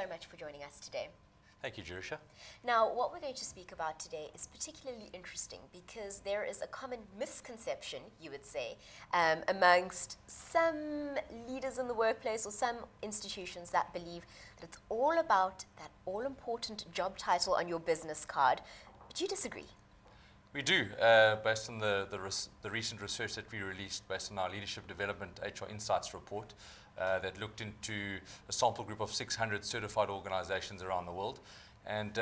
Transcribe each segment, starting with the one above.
much for joining us today. Thank you, Jerusha. Now, what we're going to speak about today is particularly interesting because there is a common misconception, you would say, amongst some leaders in the workplace or some institutions that believe that it's all about that all-important job title on your business card. But you disagree. We do, based on the recent research that we released based on our Leadership Development HR Insights report that looked into a sample group of 600 certified organizations around the world. And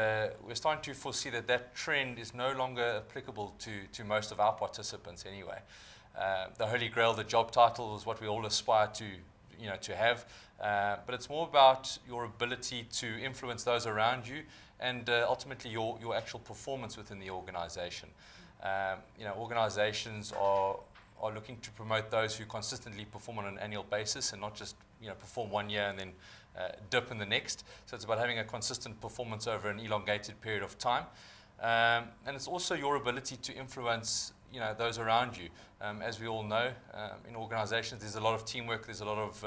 we're starting to foresee that that trend is no longer applicable to most of our participants anyway. The holy grail, the job title, is what we all aspire to have. But it's more about your ability to influence those around you and ultimately your actual performance within the organization. Organizations are looking to promote those who consistently perform on an annual basis and not just perform 1 year and then dip in the next. So it's about having a consistent performance over an elongated period of time. And it's also your ability to influence those around you. As we all know, in organizations there's a lot of teamwork, there's a lot of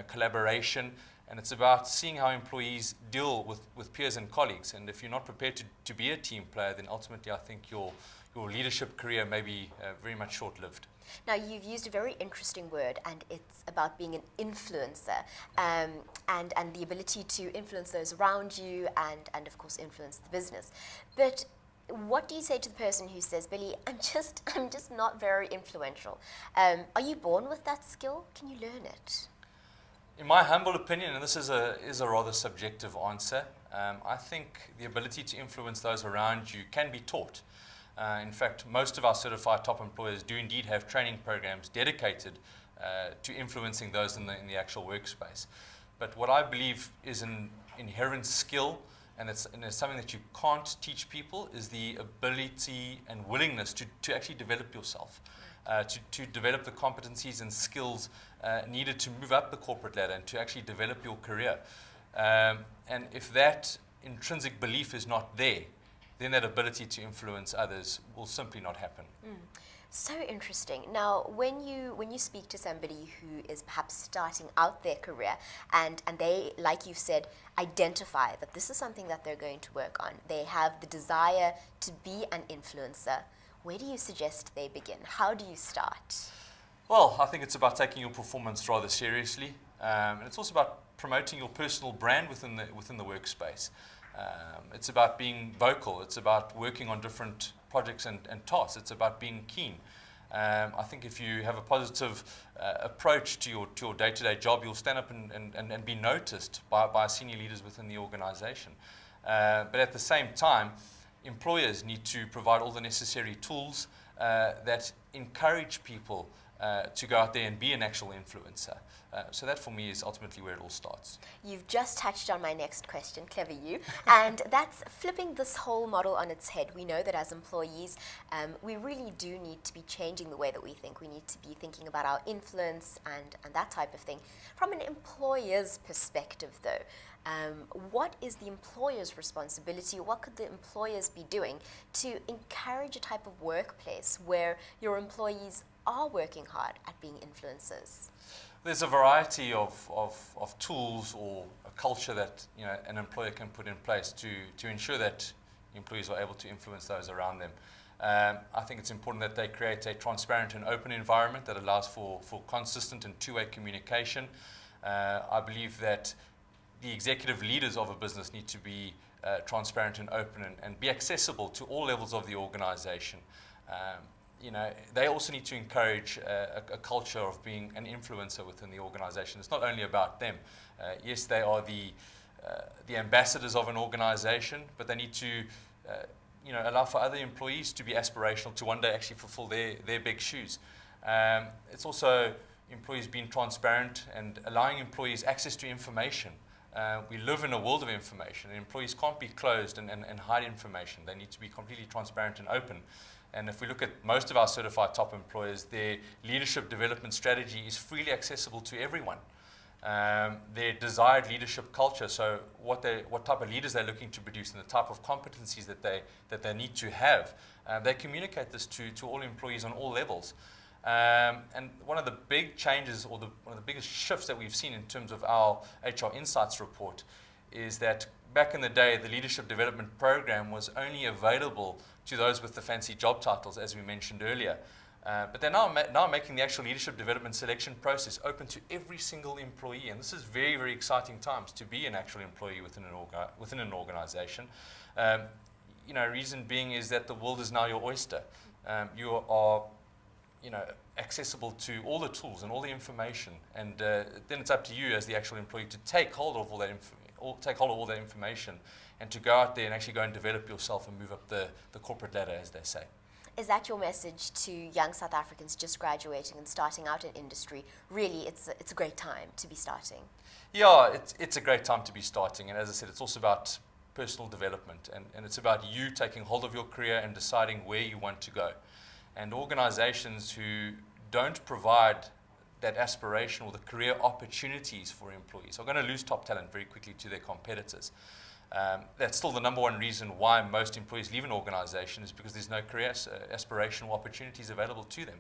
collaboration, and it's about seeing how employees deal with peers and colleagues. And if you're not prepared to be a team player, then ultimately I think your leadership career may be very much short-lived. Now, you've used a very interesting word, and it's about being an influencer and the ability to influence those around you and of course influence the business. But what do you say to the person who says, Billy, I'm just not very influential? Are you born with that skill? Can you learn it? In my humble opinion, and this is a rather subjective answer, I think the ability to influence those around you can be taught. In fact, most of our certified top employers do indeed have training programs dedicated to influencing those in the actual workspace. But what I believe is an inherent skill, and it's something that you can't teach people, is the ability and willingness to actually develop yourself, to develop the competencies and skills needed to move up the corporate ladder and to actually develop your career. And if that intrinsic belief is not there, then that ability to influence others will simply not happen. So interesting. Now, when you speak to somebody who is perhaps starting out their career and they, like you've said, identify that this is something that they're going to work on, they have the desire to be an influencer, where do you suggest they begin? How do you start? Well, I think it's about taking your performance rather seriously. And it's also about promoting your personal brand within the workspace. It's about being vocal. It's about working on different projects and tasks. It's about being keen. I think if you have a positive approach to your day-to-day job, you'll stand up and be noticed by senior leaders within the organization. But at the same time, employers need to provide all the necessary tools that encourage people to go out there and be an actual influencer. So that for me is ultimately where it all starts. You've just touched on my next question, clever you, and that's flipping this whole model on its head. We know that as employees, we really do need to be changing the way that we think. We need to be thinking about our influence and that type of thing. From an employer's perspective though, what is the employer's responsibility? What could the employers be doing to encourage a type of workplace where your employees are working hard at being influencers? There's a variety of tools or a culture that an employer can put in place to ensure that employees are able to influence those around them. I think it's important that they create a transparent and open environment that allows for consistent and two-way communication. I believe that the executive leaders of a business need to be transparent and open and be accessible to all levels of the organization. They also need to encourage a culture of being an influencer within the organization. It's not only about them. Yes, they are the ambassadors of an organization, but they need to allow for other employees to be aspirational to one day actually fulfill their big shoes. It's also employees being transparent and allowing employees access to information. We live in a world of information, and employees can't be closed and hide information. They need to be completely transparent and open. And if we look at most of our certified top employers, their leadership development strategy is freely accessible to everyone. Their desired leadership culture, so what type of leaders they're looking to produce and the type of competencies that they need to have, they communicate this to all employees on all levels. And one of the big changes, or one of the biggest shifts that we've seen in terms of our HR Insights report, is that back in the day, the leadership development program was only available to those with the fancy job titles, as we mentioned earlier. But they're now making the actual leadership development selection process open to every single employee. And this is very, very exciting times to be an actual employee within an organization. Reason being is that the world is now your oyster. You are accessible to all the tools and all the information, and then it's up to you as the actual employee to take hold of all that information and to go out there and actually go and develop yourself and move up the corporate ladder, as they say. Is that your message to young South Africans just graduating and starting out in industry? Really, it's a great time to be starting. Yeah, it's a great time to be starting, and as I said, it's also about personal development, and it's about you taking hold of your career and deciding where you want to go. And organizations who don't provide that aspiration or the career opportunities for employees are going to lose top talent very quickly to their competitors. That's still the number one reason why most employees leave an organization, is because there's no career aspirational opportunities available to them.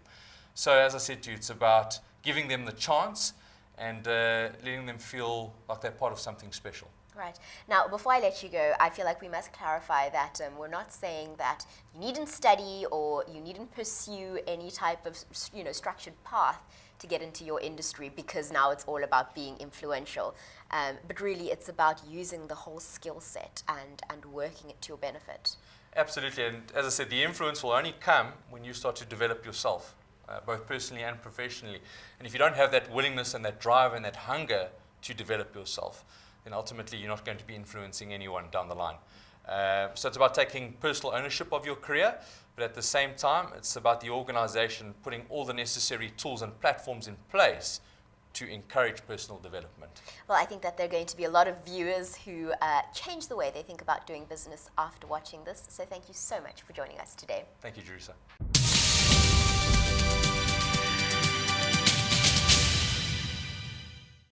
So as I said to you, it's about giving them the chance and letting them feel like they're part of something special. Right. Now, before I let you go, I feel like we must clarify that we're not saying that you needn't study or you needn't pursue any type of structured path to get into your industry, because now it's all about being influential. But really, it's about using the whole skill set and working it to your benefit. Absolutely. And as I said, the influence will only come when you start to develop yourself, both personally and professionally. And if you don't have that willingness and that drive and that hunger to develop yourself, then ultimately you're not going to be influencing anyone down the line. So it's about taking personal ownership of your career, but at the same time, it's about the organization putting all the necessary tools and platforms in place to encourage personal development. Well, I think that there are going to be a lot of viewers who change the way they think about doing business after watching this. So thank you so much for joining us today. Thank you, Jerisa.